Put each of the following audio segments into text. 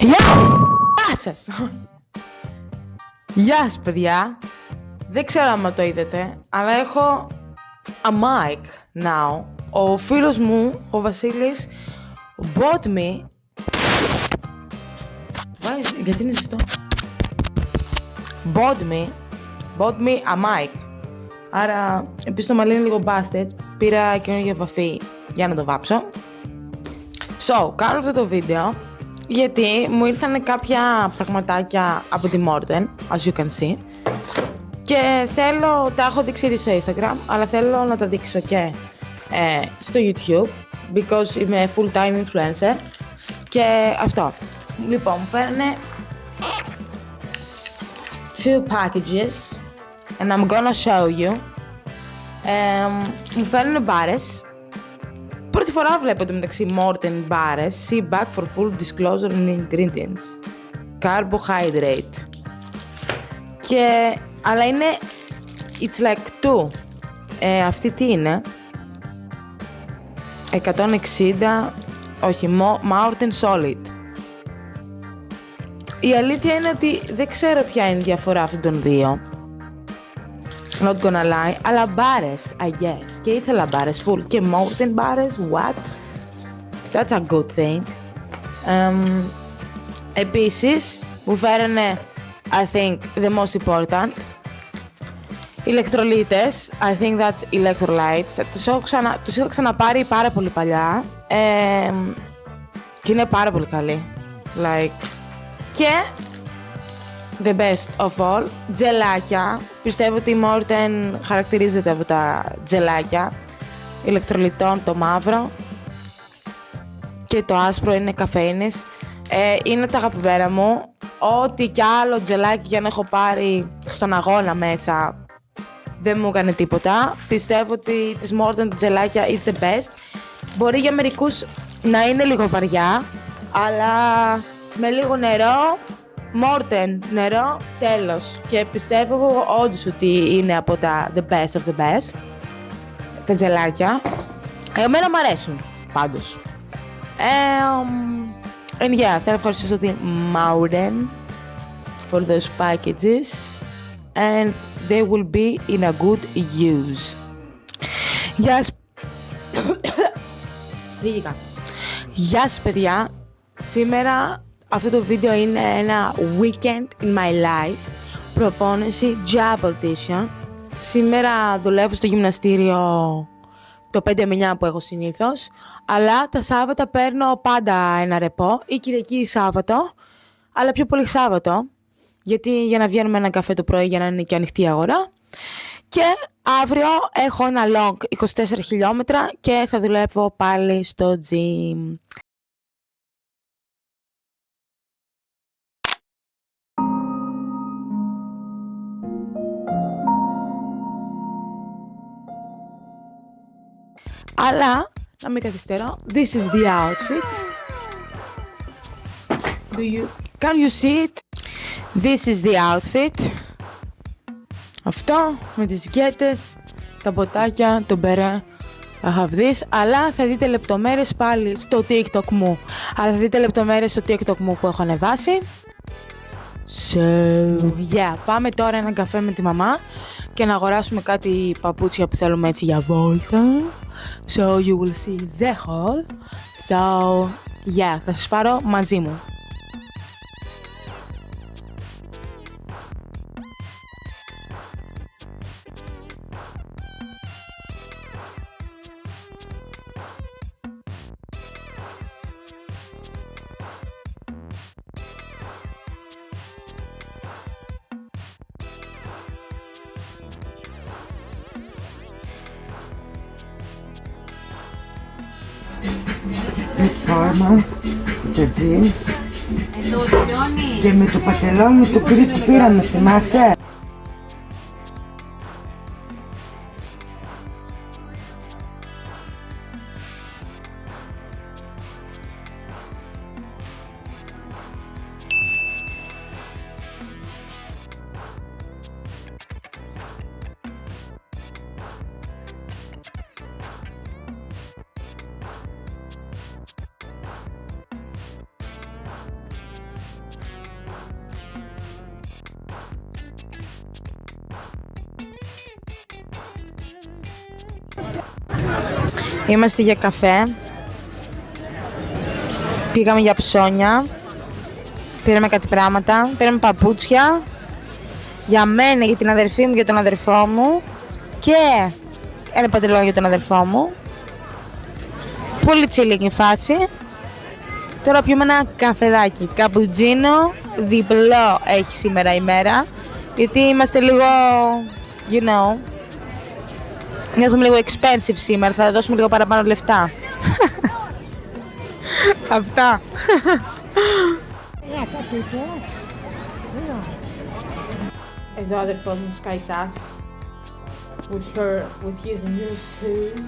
Γεια σας! Γεια σας, παιδιά. Δεν ξέρω αν το είδατε, αλλά έχω a mic now. Ο φίλος μου, ο Βασίλης, bought me... Γιατί είναι ζεστό? Bought me a mic. Άρα, επίσης το μαλλί είναι λίγο busted. Πήρα καινούργια βαφή για να το βάψω. So, κάνω αυτό το βίντεο γιατί μου ήρθαν κάποια πραγματάκια από τη Morten, as you can see. Και θέλω, τα έχω δείξει ήδη στο Instagram, αλλά θέλω να τα δείξω και στο YouTube, because είμαι full time influencer. Και αυτό. Λοιπόν, μου φέρνε 2 packages and I'm gonna show you. Μου φέρνουν μπάρες. Πρώτη φορά βλέπω το μεταξύ Morten μπάρες. See back for full disclosure and ingredients. Carbohydrate. Αλλά είναι it's like 2. Αυτή τι είναι? 160. Όχι, Morten Solid. Η αλήθεια είναι ότι δεν ξέρω ποια είναι η διαφορά αυτών των δύο. Not gonna lie, αλλά μπάρες, I guess. Και ήθελα μπάρες full. Και Morten μπάρες, what? That's a good thing. Επίσης, μου φέρανε, I think, the most important, ηλεκτρολίτες. I think that's electrolytes. Τους είχα ξαναπάρει πάρα πολύ παλιά. Και είναι πάρα πολύ καλή. Like... Και the best of all, τζελάκια. Πιστεύω ότι η Morten χαρακτηρίζεται από τα τζελάκια ηλεκτρολιτών, το μαύρο και το άσπρο είναι καφέινης. Είναι τα αγαπημένα μου. Ό,τι κι άλλο τζελάκι για να έχω πάρει στον αγώνα μέσα δεν μου έκανε τίποτα. Πιστεύω ότι της Morten τζελάκια is the best. Μπορεί για μερικούς να είναι λίγο βαριά, αλλά με λίγο νερό, Morten, νερό, τέλος. Και πιστεύω όντως ότι είναι από τα the best of the best, τα τζελάκια. Εμένα μου αρέσουν, πάντως. And yeah, θέλω να ευχαριστήσω τη Morten for those packages and they will be in a good use. Γεια σας. Γεια σας, παιδιά. Σήμερα αυτό το βίντεο είναι ένα weekend in my life. Προπόνηση job audition. Σήμερα δουλεύω στο γυμναστήριο το 5 με 9 που έχω συνήθως. Αλλά τα Σάββατα παίρνω πάντα ένα ρεπό. Ή Κυριακή ή Σάββατο. Αλλά πιο πολύ Σάββατο. Γιατί για να βγαίνουμε ένα καφέ το πρωί για να είναι και ανοιχτή η αγορά. Και αύριο έχω ένα long 24 χιλιόμετρα και θα δουλεύω πάλι στο gym. Αλλά, να μην καθυστερώ, this is the outfit. Can you see it? This is the outfit. Αυτό, με τις γκέτες, τα μποτάκια, τον μπερέ, θα have this. Αλλά θα δείτε λεπτομέρειες πάλι στο TikTok μου. Που έχω ανεβάσει. So, yeah, πάμε τώρα έναν καφέ με τη μαμά και να αγοράσουμε κάτι παπούτσια που θέλουμε έτσι για βόλτα. So you will see the haul. So yeah, θα σας πάρω μαζί μου. Φόρμα, το τζιν και με το πατελόνι του κρύου που πήραμε, θυμάσαι? Είμαστε για καφέ. Πήγαμε για ψώνια. Πήραμε κάτι πράγματα. Πήραμε παπούτσια. Για μένα, για την αδερφή μου, για τον αδερφό μου. Και ένα παντελόνι για τον αδερφό μου. Πολύ chilling η φάση. Τώρα πιούμε ένα καφεδάκι. Καπουτσίνο, διπλό έχει σήμερα η μέρα. Γιατί είμαστε λίγο, you know, νιώθουμε λίγο expensive σήμερα. Θα δώσουμε λίγο παραπάνω λεφτά. Αυτά. Εδώ ο αδερφός μου σκάει τάφ. With his new shoes.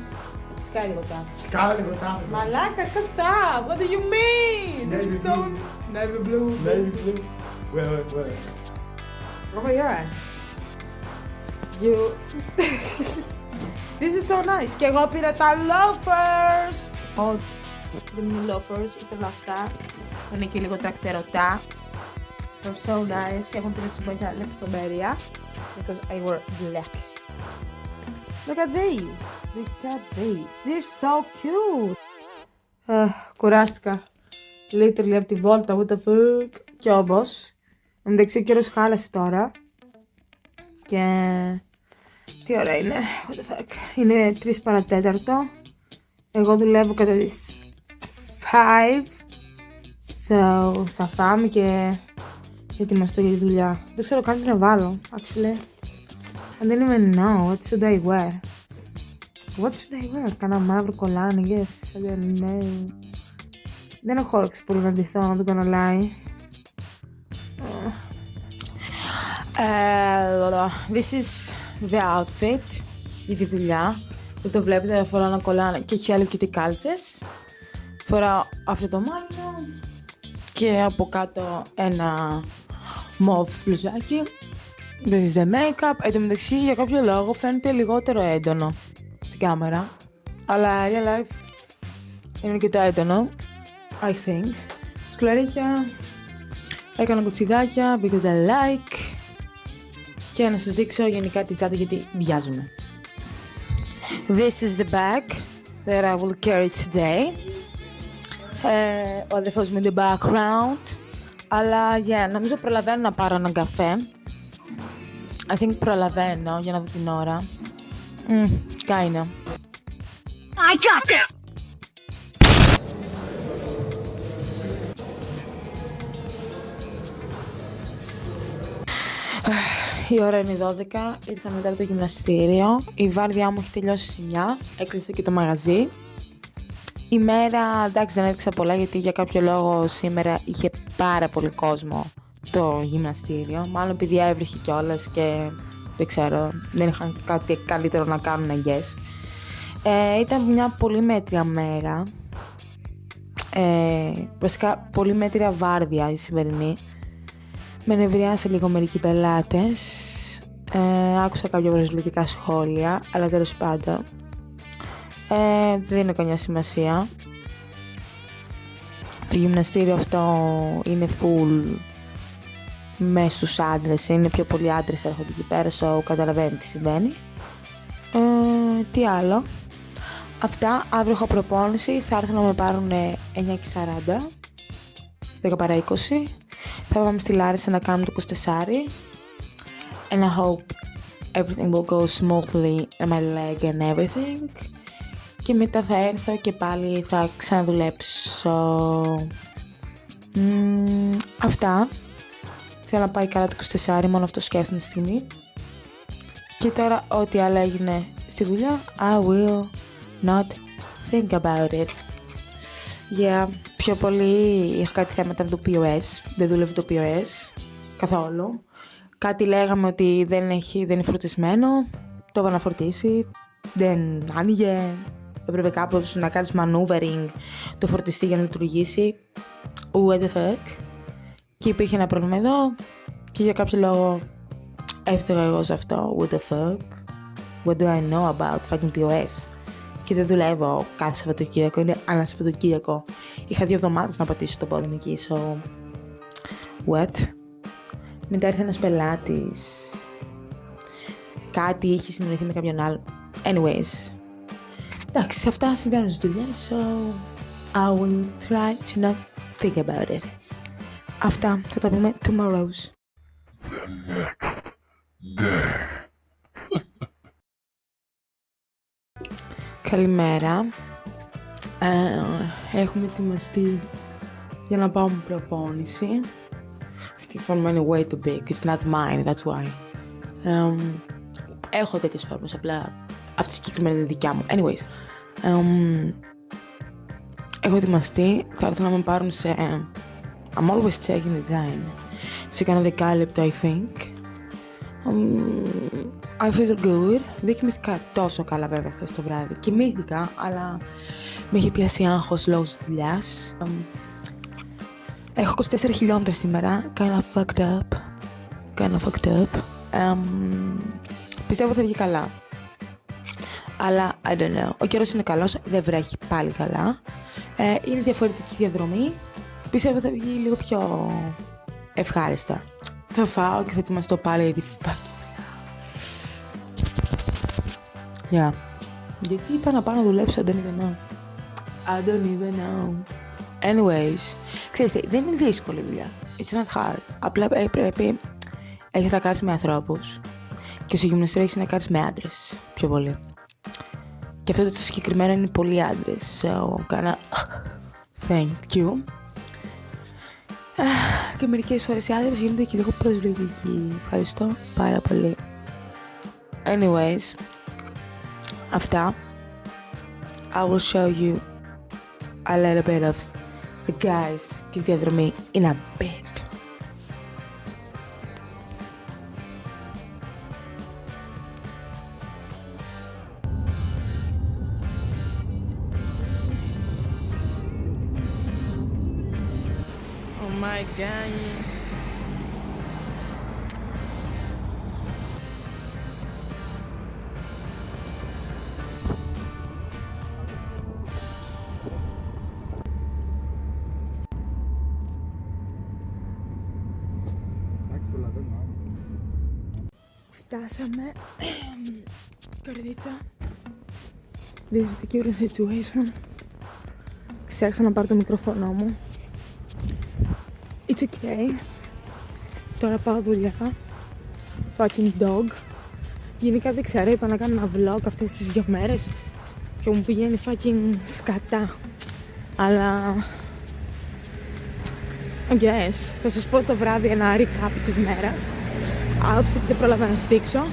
Σκάει λίγο τάφ. Σκάει λίγο τάφ. Μαλάκα, σκάς τάφ. What do you mean? Navy So... blue. Navy blue. Navy blue. Where? Oh my god. You... This is so nice. Και εγώ πήρα τα loafers. Oh, the new loafers. Ήθελα αυτά. Είναι και λίγο τρακτερωτά. They're so nice. Και έχουν την συμπονιά λεπτομέρεια. Because I wear black. Look at these. Look at these. They're so cute. Κουράστηκα. Literally από τη βόλτα. What the fuck. Κι όμως. Εντάξει, ο καιρός χάλασε τώρα. Και... τι ώρα είναι. What the fuck. Είναι 3 παρατέταρτο. Εγώ δουλεύω κατά τις 5. So, θα φάμε και ετοιμαστώ για τη δουλειά. Δεν ξέρω καν τι να βάλω, actually. I don't even know. What should I wear? What should I wear? Κάνα μαύρο κολλάνι, yes. I don't know. Δεν έχω όρεξη πολύ να ντυθώ, να το κάνω lie. This is the outfit για τη δουλειά. Δεν το βλέπετε, φοράω ένα κολλάνι και έχει άλλο και τι κάλτσες. Φοράω αυτό το μαύρο και από κάτω ένα μοβ μπλουζάκι. This is the makeup. Εν τω μεταξύ, για κάποιο λόγο φαίνεται λιγότερο έντονο στην κάμερα. Αλλά real life είναι και το έντονο, I think. Σκλαρίκια. Έκανα κουτσιδάκια because I like. Και να σας δείξω γενικά την τσάντα γιατί βιάζομαι. This is the bag that I will carry today. Ο αδερφός μου in the background. Αλλά νομίζω προλαβαίνω να πάρω έναν καφέ. I think προλαβαίνω για να δω την ώρα. Kinda. I got this! Η ώρα είναι 12, ήρθα μετά από το γυμναστήριο. Η βάρδιά μου έχει τελειώσει στις 9, έκλεισα και το μαγαζί. Η μέρα, εντάξει, δεν έδειξα πολλά γιατί για κάποιο λόγο σήμερα είχε πάρα πολύ κόσμο το γυμναστήριο. Μάλλον επειδή έβριχε κιόλας και δεν ξέρω, δεν είχαν κάτι καλύτερο να κάνουν, I guess. Ήταν μια πολύ μέτρια μέρα. Βασικά, πολύ μέτρια βάρδια η σημερινή. Με νευριάσε λίγο μερικοί πελάτες. Άκουσα κάποια προσβλητικά σχόλια, αλλά τέλος πάντων δεν δίνω καμιά σημασία. Το γυμναστήριο αυτό είναι full με στους άντρες, είναι πιο πολλοί άντρες έρχονται εκεί πέρα, so καταλαβαίνετε τι συμβαίνει. Τι άλλο. Αυτά, αύριο έχω προπόνηση, θα έρθουν να με πάρουν 9:40, 10 παρά 20. Θα πάμε στη Λάρισα να κάνουμε το 24. And I hope everything will go smoothly in my leg and everything. Και μετά θα έρθω και πάλι θα ξαναδουλέψω. Αυτά. Θέλω να πάει καλά το 24, μόνο αυτό σκέφτομαι τη στιγμή. Και τώρα ό,τι άλλο έγινε στη δουλειά, I will not think about it. Yeah, πιο πολύ είχα κάτι θέματα με το POS. Δεν δούλευε το POS καθόλου. Κάτι λέγαμε ότι δεν είναι φορτισμένο. Το είπα να φορτίσει. Δεν άνοιγε. Έπρεπε κάπως να κάνεις maneuvering το φορτιστή για να λειτουργήσει. What the fuck. Και υπήρχε ένα πρόβλημα εδώ. Και για κάποιο λόγο έφταιγα εγώ σε αυτό. What the fuck. What do I know about fucking POS. Και δεν δουλεύω κάθε Σαββατοκύριακο, είναι ένα Σαββατοκύριακο. Είχα 2 εβδομάδες να πατήσω το πόδι μου εκεί, so... What? Μετά ήρθε ένας πελάτης. Κάτι είχε συνεννοηθεί με κάποιον άλλο. Anyways. Εντάξει, αυτά συμβαίνουν στις δουλειές, so I will try to not think about it. Αυτά, θα τα πούμε tomorrows. Καλημέρα. Έχουμε ετοιμαστεί για να πάμε προπόνηση. Αυτή η φόρμα είναι way too big. It's not mine, that's why. Έχω τέτοιες φόρμες, απλά αυτή η συγκεκριμένη είναι δικιά μου. Anyways. Έχω ετοιμαστεί. Θα έρθουν να με πάρουν σε... I'm always checking the time. Σε κάνα δεκάλεπτο, I think. I feel good. Δεν κοιμήθηκα τόσο καλά βέβαια χθες το βράδυ. Κοιμήθηκα, αλλά με είχε πιάσει άγχος λόγω της δουλειάς. Έχω 24 χιλιόμετρα σήμερα. Kinda fucked up. Πιστεύω θα βγει καλά. Αλλά I don't know. Ο καιρός είναι καλός, δεν βρέχει πάλι καλά. Είναι διαφορετική διαδρομή. Πιστεύω θα βγει λίγο πιο ευχάριστα. Θα φάω και θα ετοιμαστώ πάλι για τη Γιατί είπα να πάω να δουλέψω, I don't even know. Anyways, ξέρετε, δεν είναι δύσκολη δουλειά. It's not hard. Απλά πρέπει, έχεις να κάνεις με ανθρώπους. Και στο γυμναστήριο έχεις να κάνεις με άντρες, πιο πολύ. Και αυτό το συγκεκριμένο είναι πολύ άντρες. So, κάνα thank you. Και μερικές φορές οι άντρες γίνονται και λίγο προσβλητικοί. Ευχαριστώ πάρα πολύ. Anyways, αυτά. I will show you a little bit of the guys και τη διαδρομή in a bit. Oh my god. Φτάσαμε. Καρδίτσα. This is the current situation. Ξέχασα να πάρω το μικρόφωνο μου. It's okay. Τώρα πάω δουλειά. Fucking dog. Γενικά δεν ξέρω, είπα να κάνω ένα vlog αυτές τις 2 μέρες και μου πηγαίνει fucking σκατά. Αλλά... I guess. Θα σας πω το βράδυ ένα recap της μέρας. Outfit δεν πρόλαβα να στήξω.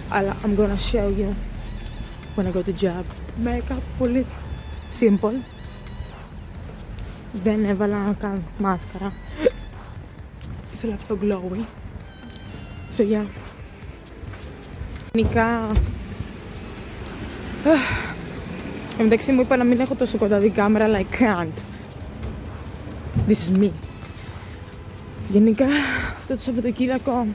Αλλά I'm gonna show you when I go to job. Makeup πολύ simple. Δεν έβαλα καν μάσκαρα. Ήθελα πιο glowy. So yeah. Γενικά... Εντάξει μου είπα να μην έχω τόσο κοντά την κάμερα, αλλά I can't. This is me. Γενικά αυτό το Σαββατοκύριακο...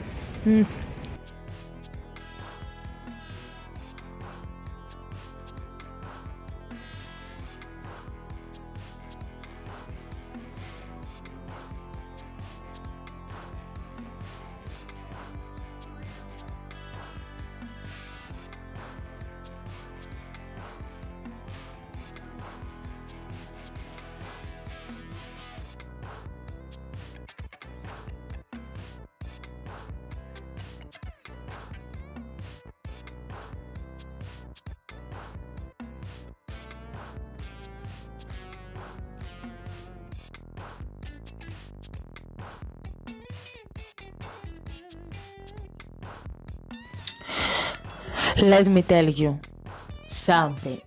Let me tell you something.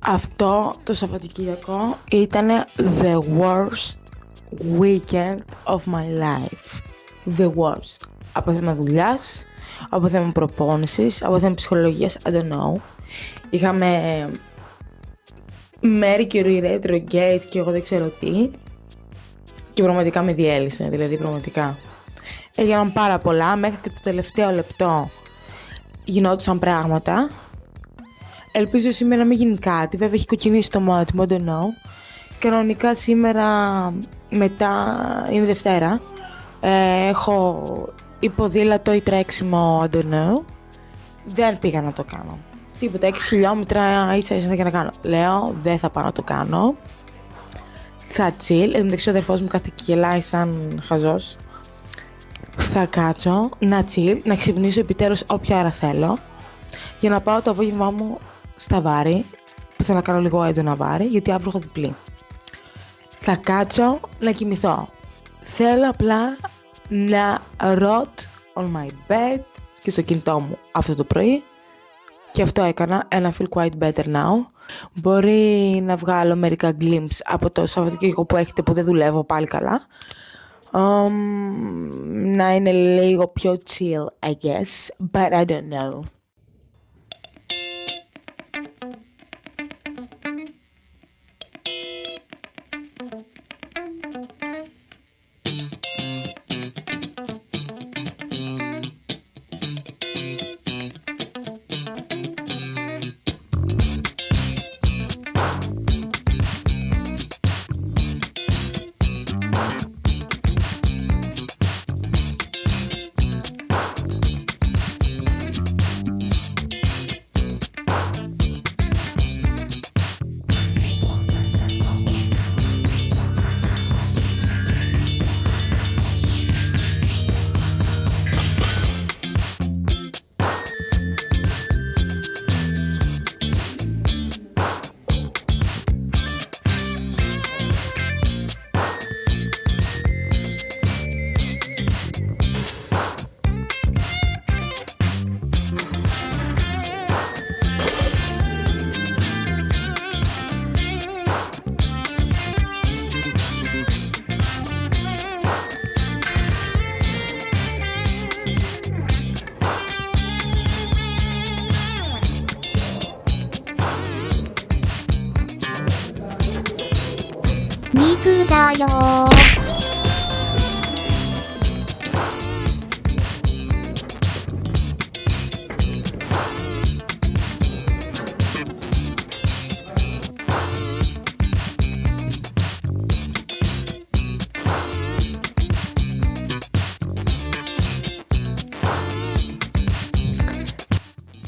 Αυτό το Σαββατοκύριακο ήταν the worst weekend of my life. The worst. Από θέμα δουλειάς, από θέμα προπόνησης, από θέμα ψυχολογίας, I don't know. Είχαμε Mercury retrograde και εγώ δεν ξέρω τι. Και πραγματικά με διέλυσε, δηλαδή πραγματικά. Έγιναν πάρα πολλά, μέχρι και το τελευταίο λεπτό γινόντουσαν πράγματα. Ελπίζω σήμερα να μην γίνει κάτι, βέβαια έχει κοκκινήσει το μάτι, I don't know. Κανονικά σήμερα, μετά, είναι Δευτέρα, έχω υποδήλατο ή τρέξιμο, I don't know. Δεν πήγα να το κάνω. τίποτα, 6 χιλιόμετρα ίσα ίσα για να κάνω. Λέω, δεν θα πάω να το κάνω. Θα chill, εν μεταξύ ο αδερφός μου κάθεται και γελάει σαν χαζός. Θα κάτσω, να chill, να ξυπνήσω επιτέλους όποια ώρα θέλω. Για να πάω το απόγευμά μου στα βάρη, που θέλω να κάνω λίγο έντονα βάρη, γιατί αύριο έχω διπλή. Θα κάτσω να κοιμηθώ. Θέλω απλά να rot on my bed και στο κινητό μου αυτό το πρωί. Και αυτό έκανα, and I feel quite better now. Μπορεί να βγάλω μερικά glimpse από το Σαββατοκύριακο που έρχεται που δεν δουλεύω πάλι καλά. Να είναι λίγο πιο chill, I guess, but I don't know. Niku da yo.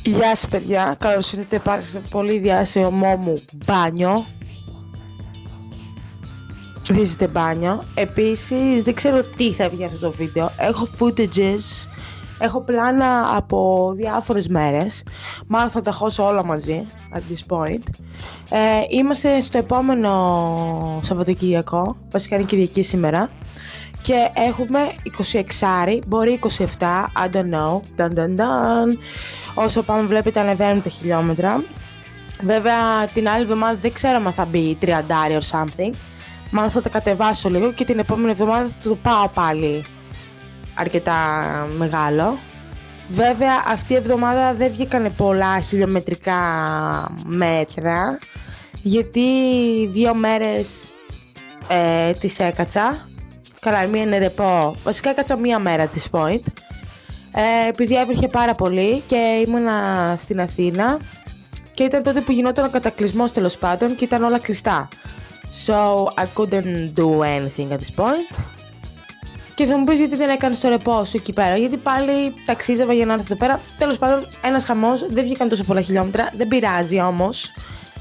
Γεια σας παιδιά, καλώς ήρθατε πάλι σε πολύ διάσημο μου μπάνιο. Βρίσκεται μπάνιο. Επίσης δεν ξέρω τι θα βγει αυτό το βίντεο. Έχω footages, έχω πλάνα από διάφορες μέρες. Μάλλον θα τα χώσω όλα μαζί at this point. Είμαστε στο επόμενο Σαββατοκυριακό, βασικά είναι Κυριακή σήμερα. Και έχουμε 26, μπορεί 27, I don't know, όσο πάμε βλέπετε ανεβαίνουν τα χιλιόμετρα. Βέβαια την άλλη εβδομάδα δεν ξέρω αν θα μπει 30 or something. Μάλλον θα τα κατεβάσω λίγο και την επόμενη εβδομάδα θα το πάω πάλι αρκετά μεγάλο. Βέβαια αυτή η εβδομάδα δεν βγήκανε πολλά χιλιομετρικά μέτρα, γιατί 2 μέρες τις έκατσα. Καλά, μία είναι ρεπό. Βασικά έκατσα μία μέρα της point. Επειδή έβριχε πάρα πολύ και ήμουνα στην Αθήνα και ήταν τότε που γινόταν ο κατακλυσμός τέλος πάντων και ήταν όλα κλειστά. So I couldn't do anything at this point. Και θα μου πεις γιατί δεν έκανες το ρεπό σου εκεί πέρα, γιατί πάλι ταξίδευα για να έρθω εδώ πέρα. Τέλος πάντων, ένας χαμός, δεν βγήκαν τόσο πολλά χιλιόμετρα. Δεν πειράζει όμως,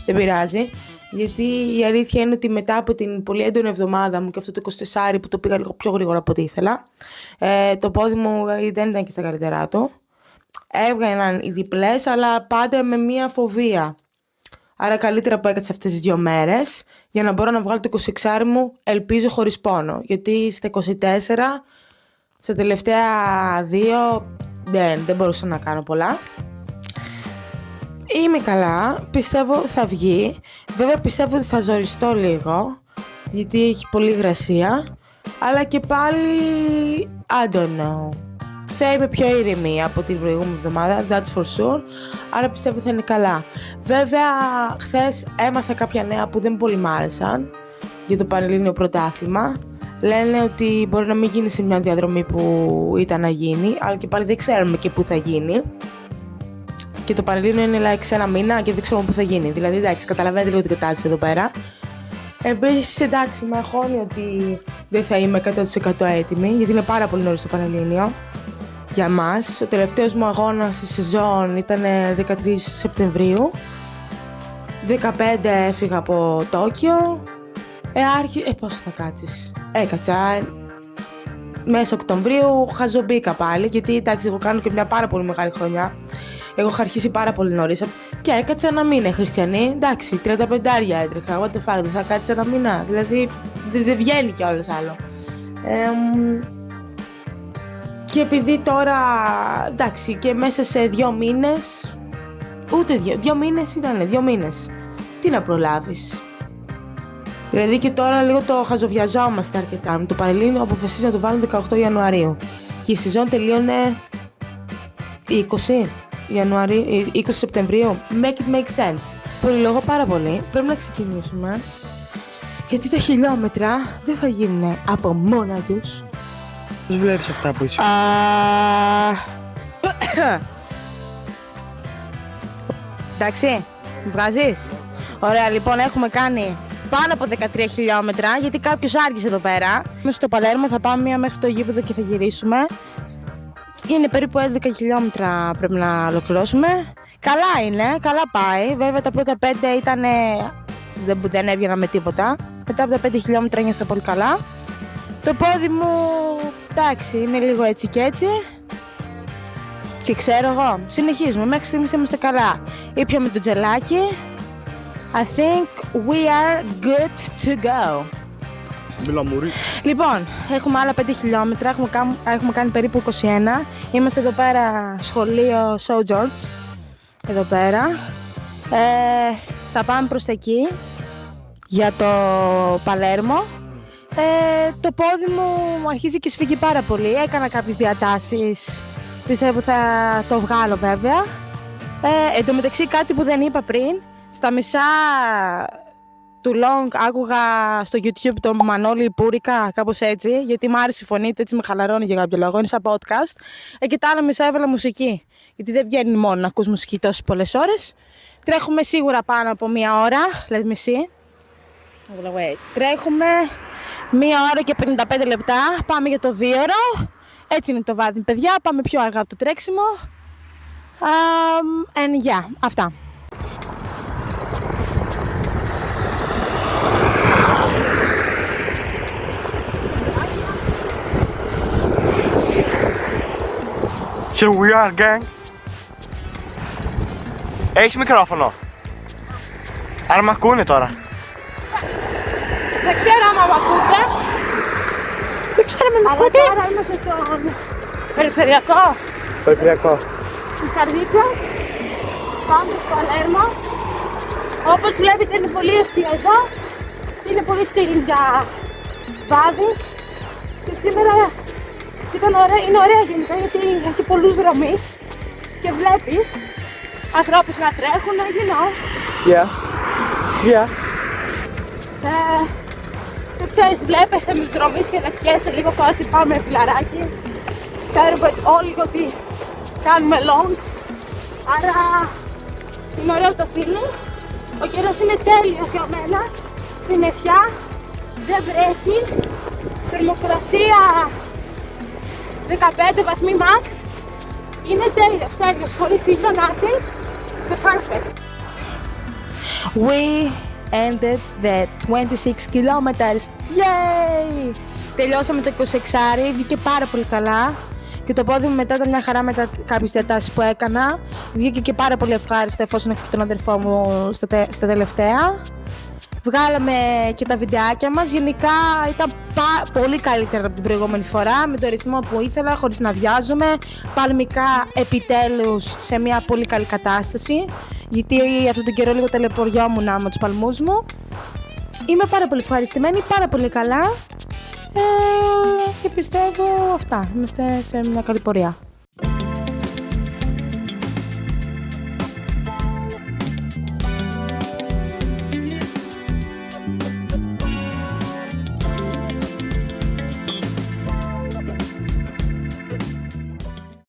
δεν πειράζει. Γιατί η αλήθεια είναι ότι μετά από την πολύ έντονη εβδομάδα μου και αυτό το 24 που το πήγα λίγο πιο γρήγορα από ό,τι ήθελα, το πόδι μου δεν ήταν και στα καλύτερά του. Έβγαιναν οι διπλές, αλλά πάντα με μία φοβία. Άρα καλύτερα που έκατσα αυτές τις 2 μέρες για να μπορώ να βγάλω το 26 μου, ελπίζω χωρίς πόνο. Γιατί στα 24, στα τελευταία 2, δεν μπορούσα να κάνω πολλά. Είμαι καλά, πιστεύω θα βγει. Βέβαια πιστεύω ότι θα ζοριστώ λίγο, γιατί έχει πολύ υγρασία. Αλλά και πάλι, I don't know. Θα είμαι πιο ήρεμη από την προηγούμενη εβδομάδα, that's for sure. Άρα πιστεύω θα είναι καλά. Βέβαια, χθες έμαθα κάποια νέα που δεν πολύ μ' άρεσαν για το Πανελλήνιο Πρωτάθλημα. Λένε ότι μπορεί να μην γίνει σε μια διαδρομή που ήταν να γίνει, αλλά και πάλι δεν ξέρουμε και πού θα γίνει. Και το Πανελλήνιο είναι like σε 1 μήνα και δεν ξέρουμε πού θα γίνει. Δηλαδή, εντάξει, καταλαβαίνετε λίγο την κατάσταση εδώ πέρα. Επίσης, εντάξει, με αγχώνει ότι δεν θα είμαι 100% έτοιμη, γιατί είναι πάρα πολύ νωρίς το Πανελλήνιο. για μας. Ο τελευταίος μου αγώνας στη σεζόν ήταν 13 Σεπτεμβρίου. 15 έφυγα από Τόκιο. Πόσο θα κάτσεις? Έκατσα. Μέσα Οκτωβρίου χαζομπήκα πάλι, γιατί εντάξει, εγώ κάνω και μια πάρα πολύ μεγάλη χρονιά. Εγώ είχα αρχίσει πάρα πολύ νωρίς και έκατσα ένα μήνα. Χριστιανή, εντάξει, 35 έτρεχα. What the fuck, δεν θα κάτσει ένα μήνα? Δηλαδή δεν βγαίνει κιόλας άλλο. Και επειδή τώρα, εντάξει, και μέσα σε 2 μήνες, ούτε 2 μήνες ήταν, 2 μήνες. Τι να προλάβεις? Δηλαδή και τώρα λίγο το χαζοβιαζόμαστε αρκετά. Με το Πανελλήνιο αποφασίζει να το βάλουν 18 Ιανουαρίου. Και η σεζόν τελείωνε 20 Ιανουαρίου, 20 Σεπτεμβρίου. Make it make sense. Πολυλογώ πάρα πολύ. Πρέπει να ξεκινήσουμε. Γιατί τα χιλιόμετρα δεν θα γίνουν από μόνα τους. Πώς βλέπεις αυτά που είσαι? Εντάξει, βγάζεις. Ωραία, λοιπόν, έχουμε κάνει πάνω από 13 χιλιόμετρα, γιατί κάποιος άργησε εδώ πέρα. Μέσα στο Παλέρμο θα πάμε μία μέχρι το γήπεδο και θα γυρίσουμε. Είναι περίπου 11 χιλιόμετρα πρέπει να ολοκληρώσουμε. Καλά είναι, καλά πάει. Βέβαια τα πρώτα 5 ήταν, δεν έβγαινα με τίποτα. Μετά από τα 5 χιλιόμετρα νιώθω πολύ καλά. Το πόδι μου, εντάξει, είναι λίγο έτσι και έτσι. Και ξέρω εγώ, συνεχίζουμε, μέχρι στιγμής είμαστε καλά. Ήπιαμε το τζελάκι. I think we are good to go. Λοιπόν, έχουμε άλλα 5 χιλιόμετρα, έχουμε κάνει περίπου 21. Είμαστε εδώ πέρα, σχολείο St. George. Εδώ πέρα. Θα πάμε προς τα εκεί, για το Παλέρμο. Το πόδι μου αρχίζει και σφίγγει πάρα πολύ. Έκανα κάποιες διατάσεις. Πιστεύω θα το βγάλω βέβαια. Εν τω μεταξύ κάτι που δεν είπα πριν. Στα μισά του long άκουγα στο YouTube το Μανώλη Πούρικα, κάπως έτσι. Γιατί μου άρεσε η φωνή του, έτσι με χαλαρώνει για κάποιο λόγο. Είναι σαν podcast. Και τα άλλα μισά έβαλα μουσική. Γιατί δεν βγαίνει μόνο να ακούς μουσική τόσες πολλές ώρες. Τρέχουμε σίγουρα πάνω από 1 ώρα, δηλαδή μισή. Τρέχουμε 1 ώρα και 55 λεπτά. Πάμε για το 2ωρο. Έτσι είναι το βάδι, παιδιά. Πάμε πιο αργά από το τρέξιμο. Αυτά. Here we are, gang. Έχεις μικρόφωνο? Άρα μ' ακούνε τώρα. Δεν ξέρω άμα μ' ακούτε. Δεν ξέρω αν μ' ακούτε. Αλλά τώρα είμαστε στον περιφερειακό. Της Καρδίτσας. Πάμε στο Παλέρμο. Όπως βλέπετε είναι πολύ ευθεία εδώ. Είναι πολύ chill για βάδι. Και σήμερα είναι ωραία γενικά, γιατί έχει πολλούς δρομείς και βλέπεις ανθρώπους να τρέχουν, you know. Yeah. Και ξέρεις, βλέπεις με τους δρομείς και να πιέσαι λίγο φάση, πάμε φιλαράκι. Ξέρουμε όλοι ότι κάνουμε long, άρα είναι ωραίο το feeling. Ο καιρός είναι τέλειος για μένα, συννεφιά, δεν βρέχει, θερμοκρασία 15 βαθμοί max. Είναι τέλειος, χωρίς ήλιο, nothing. C'est perfect. We ended the 26 kilometers. Yay! Τελειώσαμε το 26, βγήκε πάρα πολύ καλά. Και το πόδι μου μετά ήταν μια χαρά μετά κάποιες διατάσεις που έκανα. Βγήκε και πάρα πολύ ευχάριστα εφόσον έχω τον αδερφό μου στα τελευταία. Βγάλαμε και τα βιντεάκια μας. Γενικά ήταν πολύ καλύτερα από την προηγούμενη φορά, με το ρυθμό που ήθελα, χωρίς να βιάζομαι. Παλμικά επιτέλους σε μια πολύ καλή κατάσταση, γιατί αυτόν τον καιρό λίγο ταλαιπωριόμουν με τους παλμούς μου. Είμαι πάρα πολύ ευχαριστημένη, πάρα πολύ καλά και πιστεύω αυτά. Είμαστε σε μια καλή πορεία.